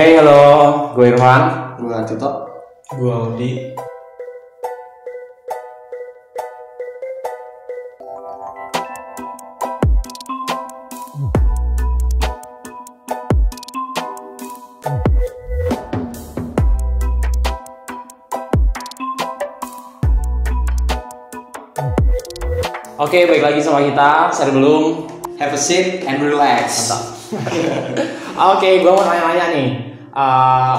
Hey, halo, gue Irfan. Gue Tito. Gue Audi. Oke, balik lagi sama kita. Sehari belum. Have a seat and relax. Mantap. Oke, gue mau nanya-nanya nih.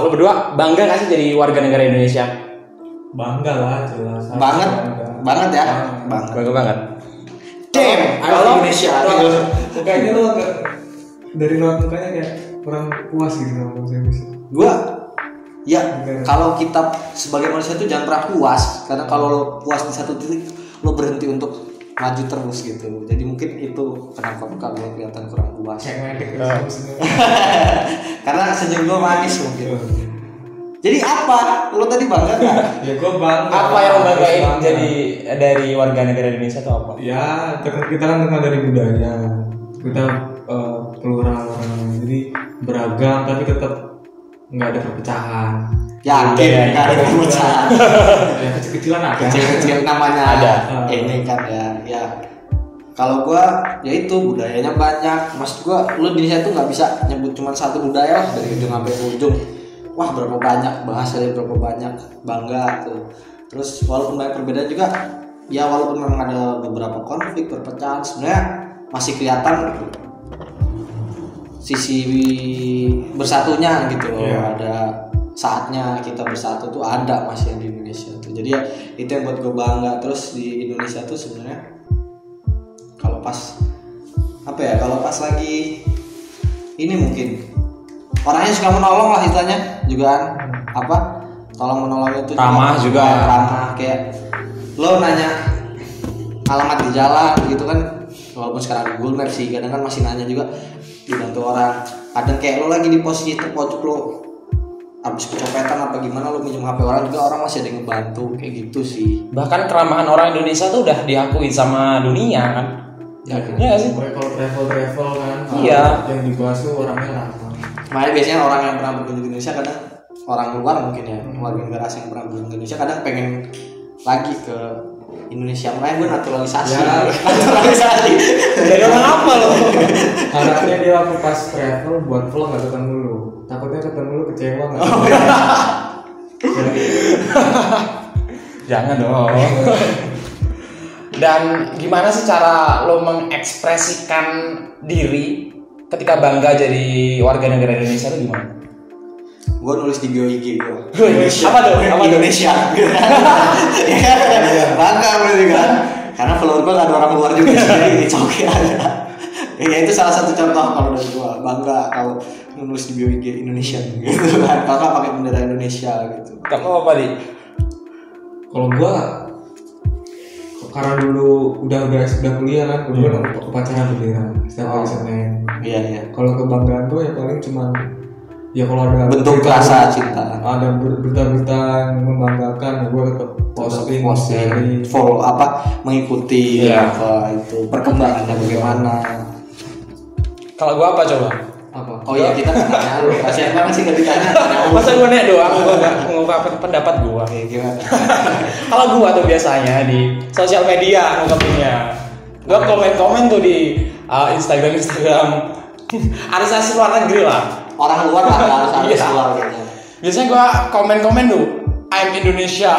Lo berdua bangga gak sih jadi warga negara Indonesia? Bangga lah, jelas. Banget ya. Bangga banget. Damn, Kalau Indonesia. Kayaknya lo agak dari luar mukanya kayak kurang puas gitu sama bahasa Indonesia. Gue ya kalau kita sebagai manusia itu jangan pernah puas, karena kalau lo puas di satu titik lo berhenti untuk maju terus gitu. Jadi mungkin itu kenapa muka gue kelihatan kurang puas. Kayak ngedek Karena senyum gue manis mungkin. Jadi apa? Lo tadi bangga nggak? Ya gue bangga. Apa yang lo banggain Bangga. jadi dari warga negara Indonesia itu apa? Ya, kita kan terkenal dari budaya. Kita plural orangnya. Jadi beragam tapi tetap nggak ada perpecahan. Yakin nggak ada pecahan. Ya kecil-kecilan ada. Kecil-kecil namanya Ada. Ini kan ya kalau gua ya itu budayanya banyak. Maksud gua lu di Indonesia tuh nggak bisa nyebut cuma satu budaya lah dari ujung sampai ujung. Wah berapa banyak bahasanya, berapa banyak, bangga tuh. Terus walaupun banyak perbedaan juga, ya walaupun memang ada beberapa konflik perpecahan, sebenarnya masih kelihatan sisi bersatunya gitu loh. Iya. Ada saatnya kita bersatu tuh ada masih di Indonesia tuh. Jadi ya itu yang buat gue bangga. Terus di Indonesia tuh sebenarnya kalau pas kalau pas lagi ini mungkin orangnya suka menolong lah istilahnya juga kan. Tolong menolong itu Ramah juga. ramah kayak lo nanya alamat di jalan gitu kan, walaupun sekarang di Google Maps sih kadang kan masih nanya juga, dibantu orang. Kadang kayak lo lagi di posisi terpojok, lo habis kecopetan apa gimana, lo minjem HP orang juga orang masih ada yang ngebantu kayak gitu sih. Bahkan keramahan orang Indonesia tuh udah diakui sama dunia kan? Ya, Iya sih. Kalau travel kan. Iya. Yang dibahas tuh orangnya ramah. makanya biasanya orang yang pernah berkunjung ke Indonesia kadang orang luar mungkin ya, warga negara asing yang pernah berkunjung ke Indonesia kadang pengen lagi ke Indonesia. Makanya gue naturalisasi. Ya. Naturalisasi. Dari orang apa lo? Harapnya dia waktu pas travel buat vlog gak ketemu lu. Takutnya ketemu lu kecewa gak? Jangan dong. Dan gimana sih cara lo mengekspresikan diri ketika bangga jadi warga negara Indonesia itu gimana? Gue nulis di bio IG gue. Apa tuh? Indonesia. Bangga berarti kan. Karena follower gue gak ada orang luar juga, jadi oke ada. Ya itu salah satu contoh kalau dari gue bangga kalau nulis di bio IG Indonesia gitu kan. Kakak pakai bendera Indonesia gitu. Kamu apa nih? Kalau gua karena dulu udah kuliah kan, kemudian upacara bendera setiap hari Senin. Iya. Kalau kebanggaan gua ya paling cuman ya kalau ada Bentuk rasa cinta. ada berita-berita yang membanggakan, ya gua tetap posting dari follow mengikuti Iya. itu perkembangannya bagaimana. Kalau gua apa coba? apa? Oh iya kita nanya lu, kasihan banget sih gak ditanya. Masa gua nanya doang, gua gak ngungkapin pendapat gua. Oke, gimana? Kalau gua tuh biasanya di sosial media ngungkapinnya. Gua komen-komen tuh di Instagram artis luar negeri lah. Orang luar lah harus Iya. luar kayaknya. Biasanya gua komen-komen tuh I'm Indonesia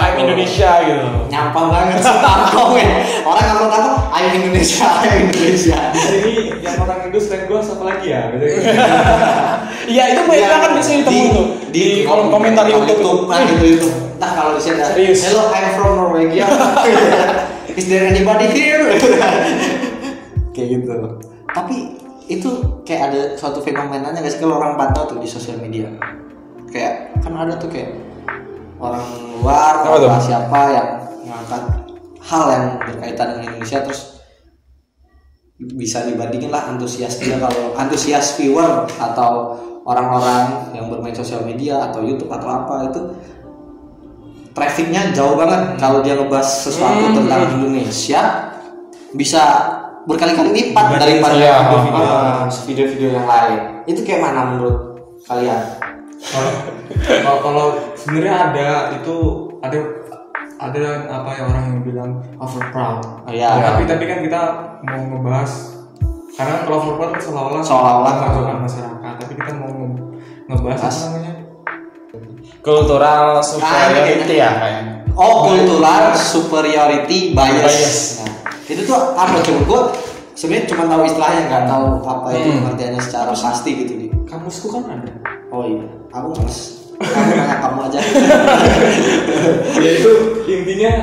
gitu. Nyampang banget sih komen. Orang kalau tahu I'm Indonesia. Di sini yang orang Indo selain gua siapa lagi ya? Iya itu banyak kan biasanya ditemu tuh di kolom komentar YouTube. Nah itu. Nah kalau di sini ada Serius. hello I'm from Norwegia. Is there anybody here? Kayak gitu. Tapi itu kayak ada suatu fenomenanya guys kalau orang pantau tuh di sosial media. Kayak kan ada tuh kayak orang luar Apa tuh? atau siapa yang ngangkat hal yang berkaitan dengan Indonesia terus bisa dibandingin lah antusias dia, kalau antusias viewer atau orang-orang yang bermain sosial media atau YouTube atau apa itu trafficnya jauh banget. Kalau dia ngebahas sesuatu tentang Indonesia bisa berkali-kali lipat daripada iya, video-video yang lain. Itu kayak mana menurut kalian? Kalau sebenarnya ada apa ya orang yang bilang over proud. Iya. Tapi kan kita mau ngebahas karena kalau over proud kan seolah-olah mengacaukan masyarakat. Tapi kita mau ngebahas apa namanya? Cultural superiority ya kayaknya. Cultural superiority bias. Nah, itu tuh apa coba? Gue sebenarnya cuma tahu istilahnya, nggak tahu apa itu pengertiannya secara pasti gitu di Kamusku kan ada. Oh iya, aku males. Kamu nanya kamu aja. Ya itu intinya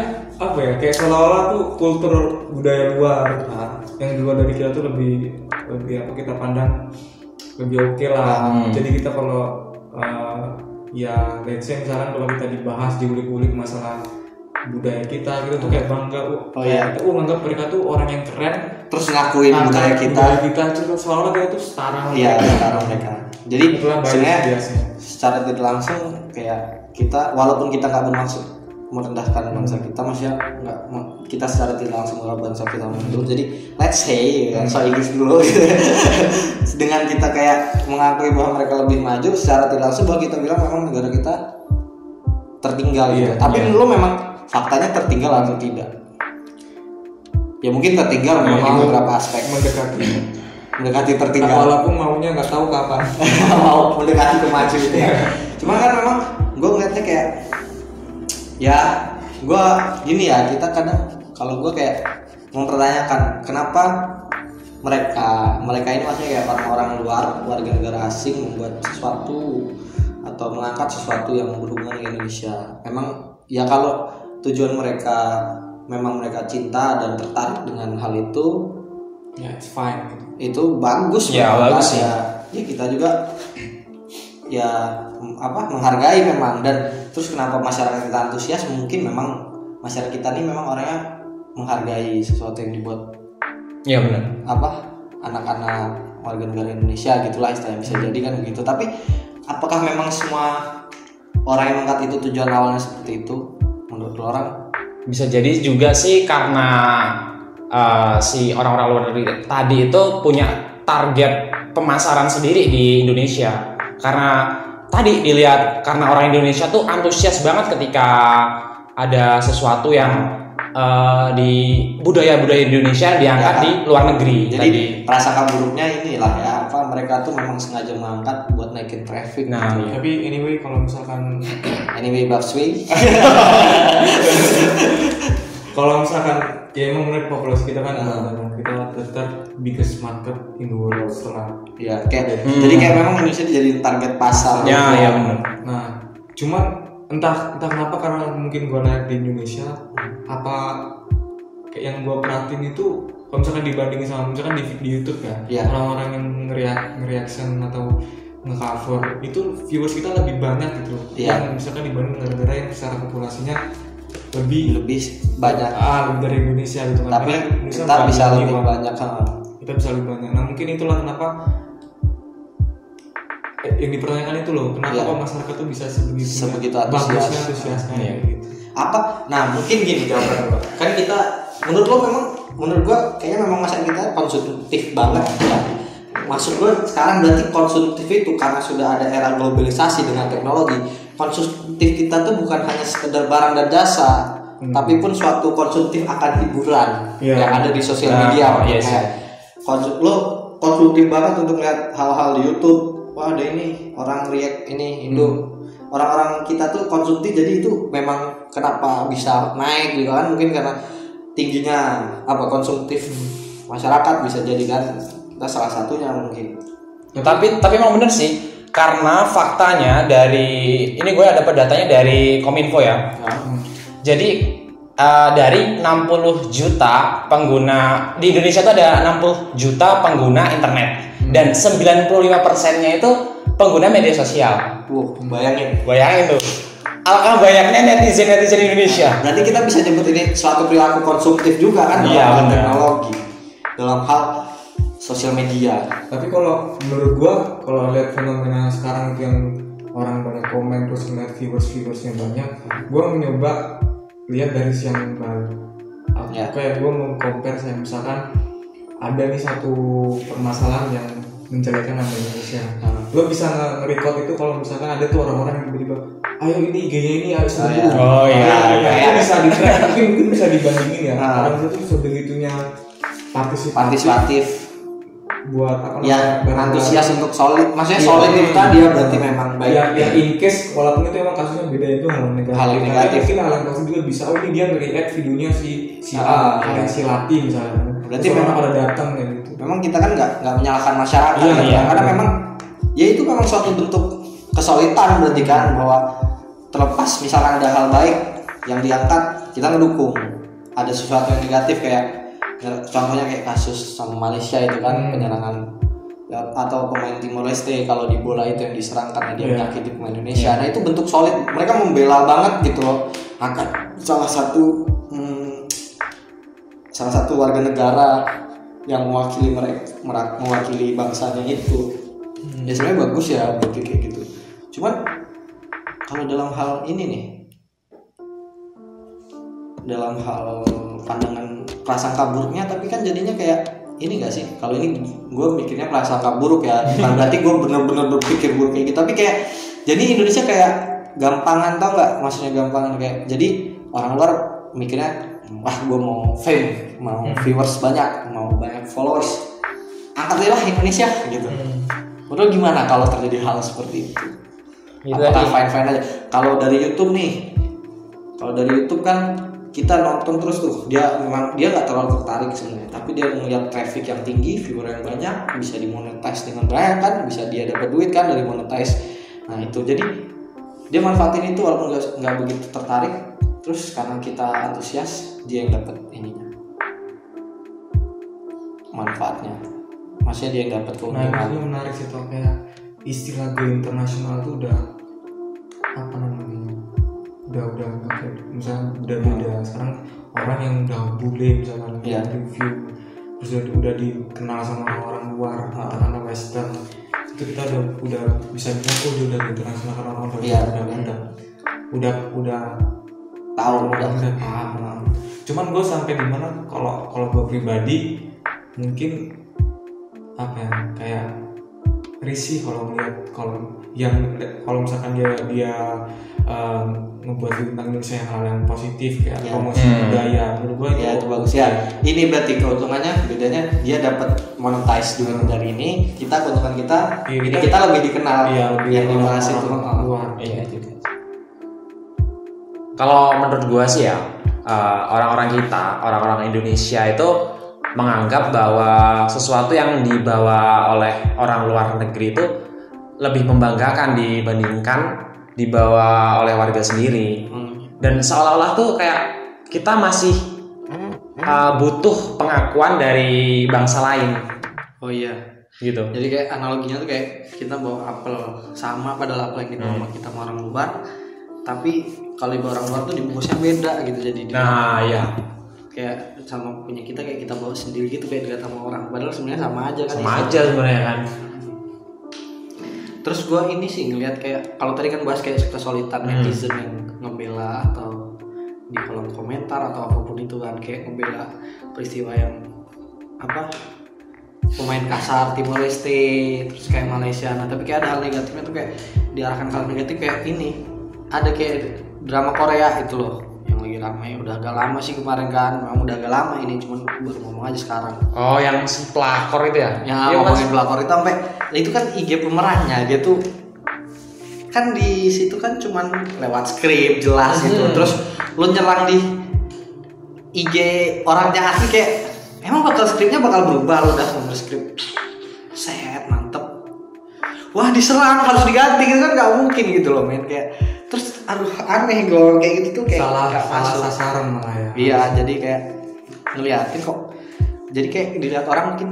apa ya? Kayak seolah-olah tuh kultur budaya luar yang di luar dari kita tuh lebih apa kita pandang lebih oke lah. Jadi kita kalau ya let's say misalkan kalau kita dibahas diulik-ulik masalah budaya kita gitu tuh kayak bangga kita nganggap mereka tuh orang yang keren terus ngakuin budaya kita terus seolah-olah kita tuh setara mereka. Jadi sebenarnya secara tidak langsung kayak kita walaupun kita nggak bermaksud merendahkan bangsa kita, maksudnya nggak kita secara tidak langsung menganggap bangsa kita mundur. Jadi let's say so Inggris dulu gitu. Dengan kita kayak mengakui bahwa mereka lebih maju secara tidak langsung, bahwa kita bilang memang negara kita tertinggal gitu. Tapi lo memang faktanya tertinggal atau tidak? Ya mungkin tertinggal memang di beberapa aspek. Mendekati tertinggal. Walaupun maunya nggak tahu kapan. Mau mendekati ke maju itu ya. Cuma kan memang gue ngeliatnya kayak ya gue gini ya, kita kadang kalau gue kayak mempertanyakan kenapa mereka ini maksudnya kayak orang-orang luar, warga negara asing membuat sesuatu atau mengangkat sesuatu yang berhubungan dengan Indonesia. Memang ya kalau tujuan mereka memang mereka cinta dan tertarik dengan hal itu, ya it's fine. Itu bagus ya, bagus ya. Ya kita juga ya menghargai memang. Dan terus kenapa masyarakat kita antusias? Mungkin memang masyarakat kita ini memang orangnya menghargai sesuatu yang dibuat iya benar anak-anak warga negara Indonesia gitulah istilahnya, bisa jadi kan begitu. Tapi apakah memang semua orang yang mengangkat itu tujuan awalnya seperti itu menurut orang? Bisa jadi juga sih karena si orang-orang luar negeri tadi itu punya target pemasaran sendiri di Indonesia. Karena tadi dilihat karena orang Indonesia tuh antusias banget ketika ada sesuatu yang di budaya-budaya Indonesia diangkat di luar negeri. Jadi prasangka buruknya inilah ya, mereka tuh memang sengaja mengangkat buat naikin traffic. Nah, gitu. Tapi anyway kalau misalkan Babswi kalau misalkan ya emang menurut populasi kita kan kita tetap biggest market in the world setelah ya kayak jadi kayak memang Indonesia jadi target pasar. Ya benar. Nah cuman entah kenapa karena mungkin gue lihat di Indonesia apa kayak yang gue perhatiin itu kalau misalkan dibandingin sama misalkan di YouTube ya, orang-orang yang nge-reaction atau nge-cover itu viewers kita lebih banyak gitu yang misalkan dibanding negara-negara yang secara populasinya lebih banyak dari Indonesia gitu kan. Tapi kita bisa lebih banyak kita bisa lebih banyak. Nah mungkin itulah kenapa yang dipertanyakan itu loh, kenapa kok masyarakat tuh bisa sebegitu antusiasnya gitu. Nah mungkin gini jawabannya, kan kita menurut gua kayaknya memang masyarakat kita konsumtif banget ya. Maksud gua sekarang berarti konsumtif itu karena sudah ada era globalisasi dengan teknologi. Konsumtif kita tuh bukan hanya sekedar barang dan jasa, tapi pun suatu konsumtif akan hiburan yang ada di sosial media. Lo konsumtif banget untuk lihat hal-hal di YouTube. Wah ada ini orang react ini Indo. Orang-orang kita tuh konsumtif, jadi itu memang kenapa bisa naik gitu kan, mungkin karena tingginya konsumtif masyarakat, bisa jadi kan kita salah satunya mungkin. Tapi memang bener sih, karena faktanya dari ini gue dapat datanya dari Kominfo ya. Jadi dari 60 juta pengguna di Indonesia itu ada 60 juta pengguna internet dan 95%-nya itu pengguna media sosial. Bayangin tuh. Alangkah banyaknya netizen Indonesia. Berarti kita bisa nyebut ini suatu perilaku konsumtif juga kan dalam teknologi, dalam hal sosial media. Tapi kalau menurut gua kalau lihat fenomena sekarang itu yang orang banyak komen terus ngeliat viewersnya banyak, gua mencoba lihat dari sisi yang baik. Kayak gua mau compare saya misalkan ada nih satu permasalahan yang menjelekan nama Indonesia. Lo bisa nge-record itu kalau misalkan ada tuh orang-orang yang tiba-tiba, ayo ini IG-nya ini harus sembuh. Oh iya. Itu bisa di-track, mungkin bisa dibandingin ya. Orang itu tuh sebegitunya partisipatif buat apa ya, antusias untuk solid. Maksudnya solid itu kan dia berarti memang baik. Ya in case walaupun itu emang kasusnya beda, itu hal negatif. Mungkin hal yang positif juga bisa. Oh ini dia nge-react videonya si si Lati misalnya. Berarti terus memang pada datang kayak gitu. Memang kita kan nggak menyalahkan masyarakat karena memang ya itu memang suatu bentuk kesulitan berarti kan, bahwa terlepas misalkan ada hal baik yang diangkat kita ngedukung, ada sesuatu yang negatif kayak contohnya kayak kasus sama Malaysia itu kan, penyerangan atau pemain Timor Leste kalau di bola itu yang diserang karena dia menyakiti pemain Indonesia. Nah itu bentuk solid, mereka membela banget gitu loh akan salah satu warga negara yang mewakili mewakili bangsanya itu. Ya sebenarnya bagus ya berarti kayak gitu. Cuman kalau dalam hal ini nih, dalam hal pandangan prasangka buruknya, tapi kan jadinya kayak ini gak sih? Kalau ini gue mikirnya prasangka buruk ya, bukan berarti gue bener-bener berpikir buruk kayak gitu, tapi kayak jadi Indonesia kayak gampangan, tau gak? Maksudnya gampangan kayak jadi orang luar mikirnya, wah gue mau fame, mau viewers banyak, mau banyak followers, angkat lah Indonesia gitu. Menurut gimana kalau terjadi hal seperti itu? Apakah fine-fine aja? Kalau dari YouTube nih, kalau dari YouTube kan kita nonton terus tuh, dia nggak terlalu tertarik sebenarnya, tapi dia melihat traffic yang tinggi, viewer yang banyak, bisa dimonetize dengan banyak kan, bisa dia dapat duit kan dari monetize. Nah itu jadi dia manfaatin itu walaupun nggak begitu tertarik, terus karena kita antusias dia yang dapat ininya, manfaatnya, maksudnya dia yang dapat keuntungan. Nah itu menarik sih tuh, kayak istilah go internasional tuh udah apa namanya, udah misalnya udah beda sekarang. Orang yang udah bule misalkan review terus udah dikenal sama orang luar, karena western itu kita udah bisa bilang dia udah internasional karena orang udah tahu, udah paham. Cuman gue sampai di mana kalau gue pribadi mungkin apa ya, kayak risih kalau melihat kalau misalkan dia ngebuat tentang Indonesia yang hal yang positif kayak promosi budaya, menurut gue itu bagus ya. Ini berarti keuntungannya, bedanya dia dapat monetize dulu dari ini, kita keuntungan kita kita lebih dikenal yang dibahas itu luar. Iya juga. Kalau menurut gue sih ya, orang-orang Indonesia itu menganggap bahwa sesuatu yang dibawa oleh orang luar negeri itu lebih membanggakan dibandingkan dibawa oleh warga sendiri. Dan seolah-olah tuh kayak kita masih butuh pengakuan dari bangsa lain. Oh iya gitu. Jadi kayak analoginya tuh kayak kita bawa apel sama, padahal apel yang dibawa kita sama orang luar, tapi kalau dibawa orang luar tuh dibungkusnya beda gitu. Jadi iya, kayak sama punya kita kayak kita bawa sendiri gitu, kayak dilihat sama orang, padahal sebenarnya sama aja kan. Sama aja sebenarnya kan. Terus gue ini sih ngelihat kayak kalau tadi kan bahas kayak kesulitan netizen yang ngebela atau di kolom komentar atau apapun itu kan, kayak ngebela peristiwa yang apa, pemain kasar Timor Leste, terus kayak Malaysia. Nah tapi kayak ada hal negatifnya tuh, kayak diarahkan hal negatif kayak ini. Ada kayak drama Korea itu loh yang lagi ramai, udah agak lama sih kemarin kan, memang udah agak lama ini, cuman baru ngomong aja sekarang. Oh yang si pelakor itu ya? Ya ngomongin pelakor itu sampai itu kan IG pemerannya, dia tuh kan di situ kan cuman lewat skrip jelas gitu, terus lu nyerang di IG orangnya asli kayak emang skripnya bakal berubah, lu udah nomor skrip set mantep, wah diserang harus diganti gitu kan, nggak mungkin gitu loh men, kayak terus aduh aneh gue kayak gitu tuh, kayak salah sasaran malah ya. Iya jadi kayak ngeliatin kok, jadi kayak dilihat orang mungkin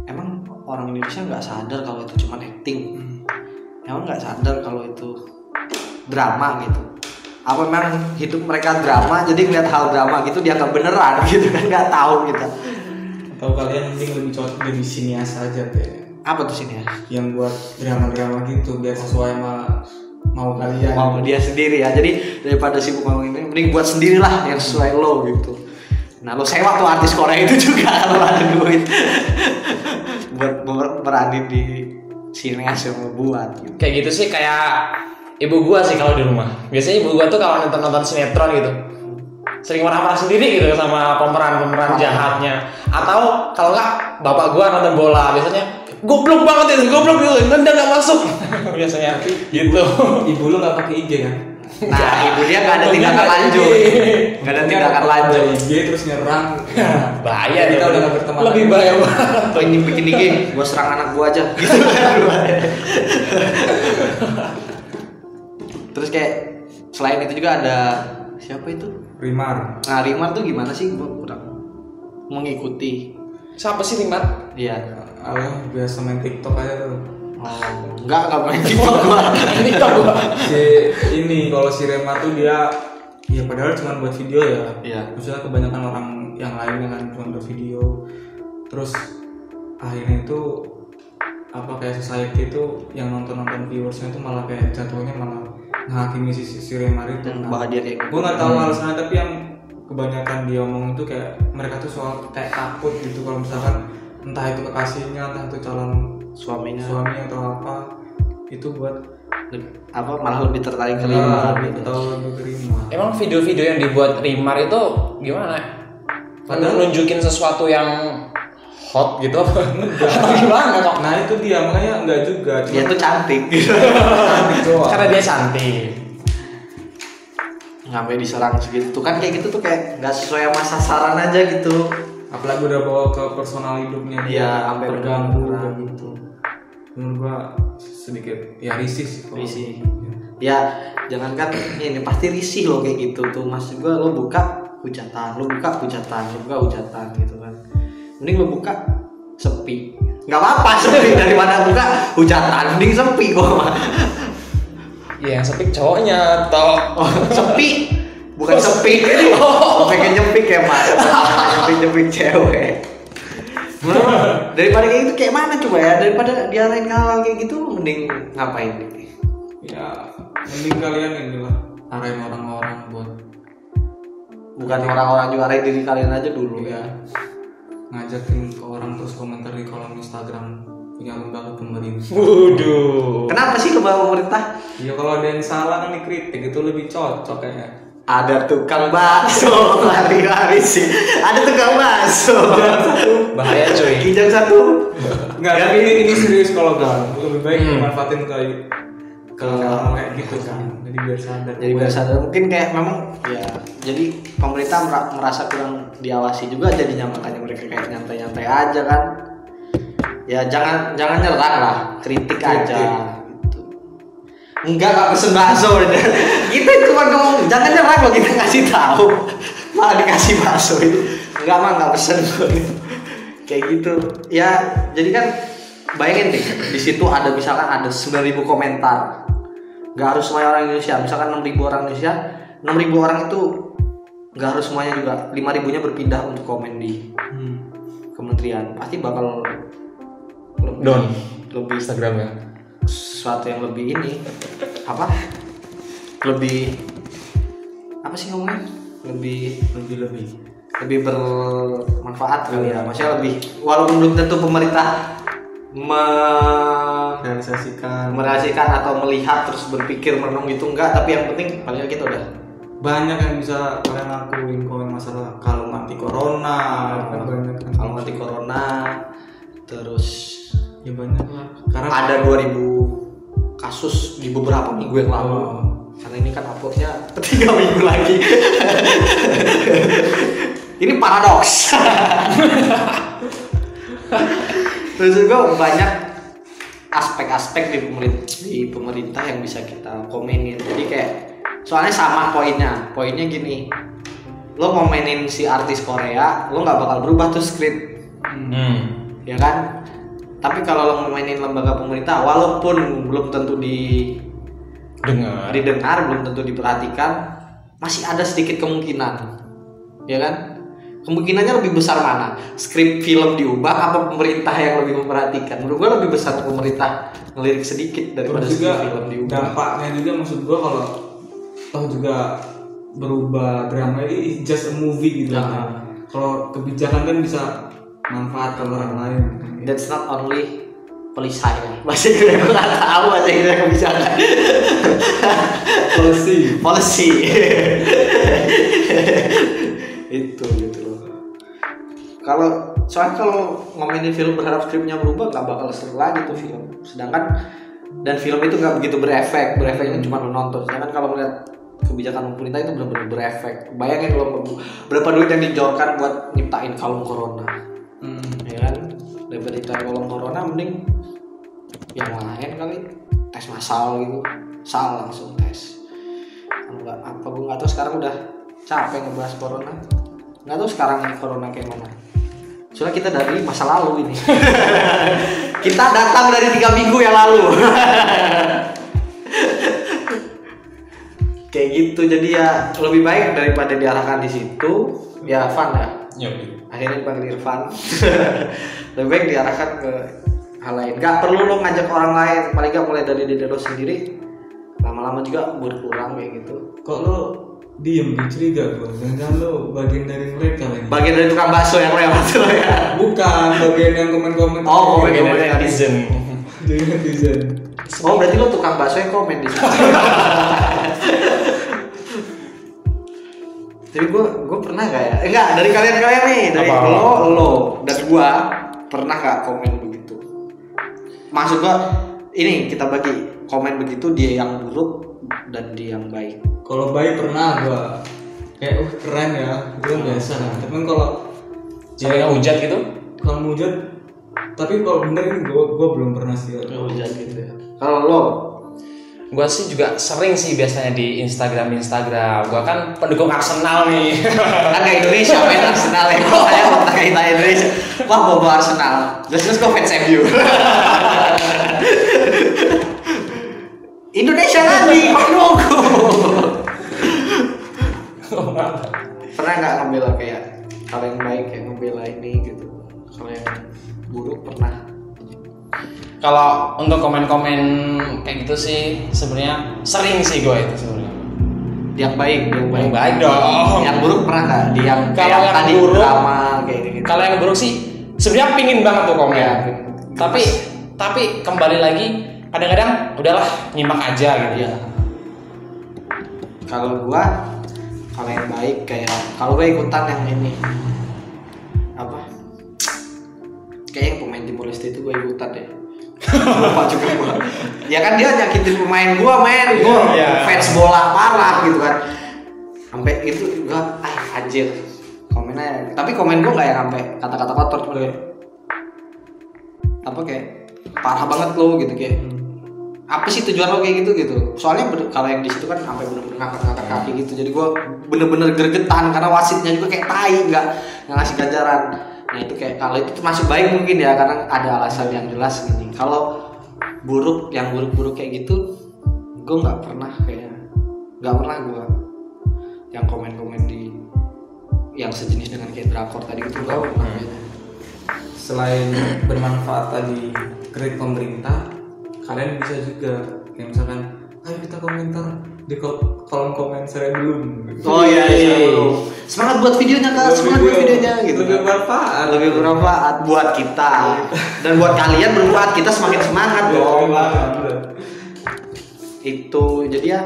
emang orang Indonesia nggak sadar kalau itu cuma acting, emang nggak sadar kalau itu drama gitu. Apa memang hidup mereka drama, jadi ngeliat hal drama gitu dianggap beneran gitu kan, nggak tahu gitu. Atau kalian mending lebih cocok jadi sinias aja kayak. Apa tuh sinias? Yang buat drama-drama gitu biar sesuai sama mau kalian. Mau dia sendiri ya. Jadi daripada sibuk ngomong ini, mending buat sendirilah yang sesuai lo gitu. Nah lo sewa tuh artis Korea itu juga kalau ada duit. buat berani di sineas yang membuat gitu. Kayak gitu sih kayak ibu gua sih kalau di rumah. Biasanya ibu gua tuh kalau nonton sinetron gitu sering marah-marah sendiri gitu sama pemeran jahatnya. Atau kalau enggak bapak gua nonton bola biasanya goblok banget itu, goblok gitu, nendang nggak masuk. Biasanya gitu. Ibu lu nggak pakai IG kan? Nah, ibu dia nggak ada tindakan lanjut, nggak ada tindakan lanjut. IG terus nyerang. Bahaya Kita tuh. udah nggak berteman. Lebih bahaya banget. Ini bikin IG, gue serang anak gue aja. Gitu kan. Terus kayak selain itu juga ada siapa itu? Rimar. Nah, Rimar tuh gimana sih? Gue kurang mengikuti. Siapa sih Rimar? Iya. Alah, biasa main TikTok aja tuh. Oh, enggak main TikTok gua. Ini kalau si Rimar tuh dia ya padahal cuma buat video ya. Iya. Maksudnya kebanyakan orang yang lain kan cuma buat video. Terus akhirnya itu apa kayak society itu yang nonton viewersnya itu malah kayak jatuhnya malah menghakimi si Rimar itu. Bahagia kayak gitu. Gue nggak tahu alasannya tapi yang kebanyakan dia omong itu kayak mereka tuh soal kayak takut gitu kalau misalkan entah itu kekasihnya entah itu calon suami atau apa itu buat apa malah lebih tertarik ke Rimar gitu. Lebih ke Rimar. Emang video-video yang dibuat Rimar itu gimana? Padahal nunjukin sesuatu yang hot gitu apa? Atau gimana kok? Nah itu dia makanya enggak juga. Dia tuh cantik. Cantik doang. Karena dia cantik. Sampai diserang segitu kan kayak gitu tuh kayak nggak sesuai sama sasaran aja gitu. Apalagi udah bawa ke personal hidupnya dia Iya, sampai terganggu bener-bener. kayak gitu. Menurut gua sedikit ya risih sih. Risih. Ya jangankan ini pasti risih loh kayak gitu tuh. Maksud gua lo buka hujatan gitu kan. Mending lo buka sepi. Nggak apa-apa sepi daripada buka hujatan. Mending sepi gua. Iya yang sepi cowoknya atau Sepi bukan sepi. Pengen nyempik ya mas. Nyempik cewek. Daripada kayak gitu kayak mana coba ya? Daripada diarahin hal kayak gitu mending ngapain? Ya mending kalian inilah arahin orang-orang buat Bukan orang-orang juga arahin diri kalian aja dulu ya. ngajakin ke orang terus komentar di kolom Instagram punya lembaga pemerintah. Waduh. Kenapa sih lembaga pemerintah? Ya kalau ada yang salah kan dikritik itu lebih cocok kayaknya. Ada tukang bakso lari-lari sih. Ada tukang bakso. Bahaya cuy. Kijang satu. Enggak, tapi ini serius kalau gak lebih baik dimanfaatin ke hal kayak gitu kan. Jadi biar sadar. Jadi biar sadar mungkin kayak memang ya. Jadi pemerintah merasa kurang diawasi juga jadinya makanya mereka kayak nyantai-nyantai aja kan. Ya jangan nyerang lah, kritik aja gitu. Enggak pesen bakso. Kita cuma ngomong jangan nyerang kalau kita ngasih tahu. Malah dikasih bakso itu. Enggak pesen. Kayak gitu. Ya, jadi kan bayangin deh, di situ ada misalkan ada 9.000 komentar. Enggak harus semuanya orang Indonesia. Misalkan 6.000 orang Indonesia, 6.000 orang itu enggak harus semuanya juga. 5.000-nya berpindah untuk komen di kementerian. Pasti bakal lebih Instagramnya. sesuatu yang lebih ini lebih apa sih ngomongnya lebih bermanfaat kali ya, maksudnya lebih walaupun belum tentu pemerintah merealisasikan atau melihat terus berpikir merenung gitu enggak, tapi yang penting paling kita udah banyak yang bisa kalian lakuin kalau masalah kalau anti corona banyak kan. Kalau anti corona terus ya banyak lah karena ada 2.000 kasus di beberapa minggu yang lalu. Karena ini kan uploadnya 3 minggu lagi. Ini paradoks. Terus juga banyak aspek-aspek di pemerintah yang bisa kita komenin. Jadi kayak soalnya sama poinnya gini, lo ngomenin si artis Korea, lo nggak bakal berubah tuh skrip, ya kan? Tapi kalau lo ngomenin lembaga pemerintah, walaupun belum tentu didengar, belum tentu diperhatikan, masih ada sedikit kemungkinan, ya kan? Kemungkinannya lebih besar mana? Skrip film diubah apa pemerintah yang lebih memperhatikan? Menurut gue lebih besar pemerintah ngelirik sedikit daripada skrip film diubah. Dampaknya juga maksud gue kalau toh juga berubah drama ini just a movie gitu kan. Kalau kebijakan kan bisa manfaat ke orang lain. That's not only pelisai ya. Bahasa Inggris gue nggak tahu bahasa Inggris kebijakan. Policy. Itu gitu loh. Soalnya kalau ngomongin film berharap skripnya berubah nggak bakal seru lagi tuh film. Dan film itu nggak begitu berefeknya cuma lo nonton. Sedangkan kalau melihat kebijakan pemerintah itu benar-benar berefek. Bayangin lo berapa duit yang dijorkan buat nyiptain kalung corona, ya kan? Daripada nyiptain kalung corona, mending yang lain kali, tes massal gitu, langsung tes. Enggak apa, gue nggak tahu sekarang udah capek ngebahas corona. Nggak tahu sekarang ini corona kayak mana. Soalnya kita dari masa lalu ini. Kita datang dari 3 minggu yang lalu. Kayak gitu, jadi ya lebih baik daripada diarahkan di situ. Ya Irfan ya. Akhirnya dipanggil Irfan. Lebih baik diarahkan ke hal lain. Gak perlu lo ngajak orang lain, paling gak mulai dari diri lo sendiri. Lama-lama juga berkurang kayak gitu. Kok lo diem curiga gue, jangan lo bagian dari mereka lagi. Bagian dari tukang bakso yang lewat lo ya. Bukan, bagian yang komen-komen. Oh, bagian dari netizen. Jadi netizen. Oh, berarti lo tukang bakso yang komen di situ. Jadi gue pernah gak ya? Enggak, dari kalian nih, dari lo dan gue pernah gak komen begitu? Maksud gue, ini kita bagi komen begitu, dia yang buruk dan dia yang baik. Kalau baik pernah gue kayak keren ya, gue biasa. Tapi kalau Yang hujat gitu? Kalau hujat, tapi kalau bener ini gue belum pernah sih. Hujat gitu ya. Kalau lo? Gue sih juga sering sih biasanya di Instagram. Gue kan pendukung Arsenal nih. Kan kayak Indonesia main Arsenal ya. Makanya mau tanya Indonesia. Wah, bobo Arsenal. Terus gue fans MU. Indonesia lagi, Maroko. Pernah nggak ngebela kayak kalau yang baik kayak ngebela ini gitu? Kalau yang buruk pernah? Kalau untuk komen-komen kayak gitu sih sebenarnya sering sih gue itu sebenarnya. Yang baik dong. Yang buruk pernah nggak? Kalau yang tadi buruk, drama kayak gitu. Kalau yang buruk sih sebenarnya pingin banget tuh komen. Ya, tapi kembali lagi kadang-kadang udahlah nyimak aja gitu ya. Kalau yang baik kayak kalau gue ikutan yang ini apa? Kayak yang pemain Timor Leste itu gue ikutan deh. Lupa juga gue. Ya kan dia nyakitin pemain gue, fans bola parah gitu kan. Sampai itu gue anjir komennya. Tapi komen gue nggak yang sampai kata-kata kotor, cuma kayak apa kayak parah banget lo gitu kayak. Apa sih tujuan lo kayak gitu? Soalnya kalau yang di situ kan sampai bener-bener ngangkat kaki gitu. Jadi gue bener-bener gregetan karena wasitnya juga kayak tai nggak ngasih ganjaran. Nah itu kayak kalau itu masih baik mungkin ya karena ada alasan yang jelas gini. Kalau yang buruk-buruk kayak gitu, gue nggak pernah gue yang komen-komen di yang sejenis dengan kayak drakor tadi itu nggak pernah. Selain bermanfaat tadi kritik pemerintah, kalian bisa juga kayak misalkan ayo kita komentar di kolom komen saya belum. Oh iya. Semangat buat videonya kak, gitu. Lebih bermanfaat buat kita dan buat kalian bermanfaat, kita semakin semangat dong. Itu jadi ya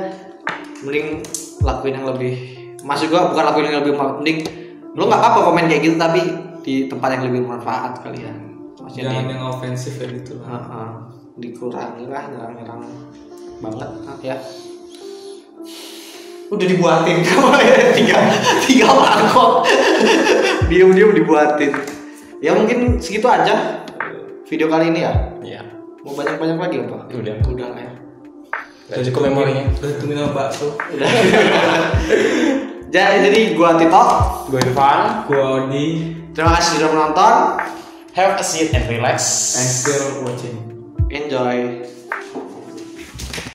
mending lakuin yang lebih. Maksud gua bukan lakuin yang lebih, mending lo nggak apa-apa komen kayak gitu tapi di tempat yang lebih bermanfaat kalian. Jangan yang ofensif kayak gitu lah. Dikurangi lah, jarang-jarang banget ya. Udah dibuatin tiga mangkok. Diam dibuatin. Ya mungkin segitu aja video kali ini ya. Iya. Mau banyak lagi apa? Udah lah ya. Udah cukup memorinya. Udah tungguin sama bakso. Udah. Jadi gua Tito, Gue Irfan. Gue Odi. terima kasih sudah menonton. Have a seat and relax. Thanks for watching. Enjoy.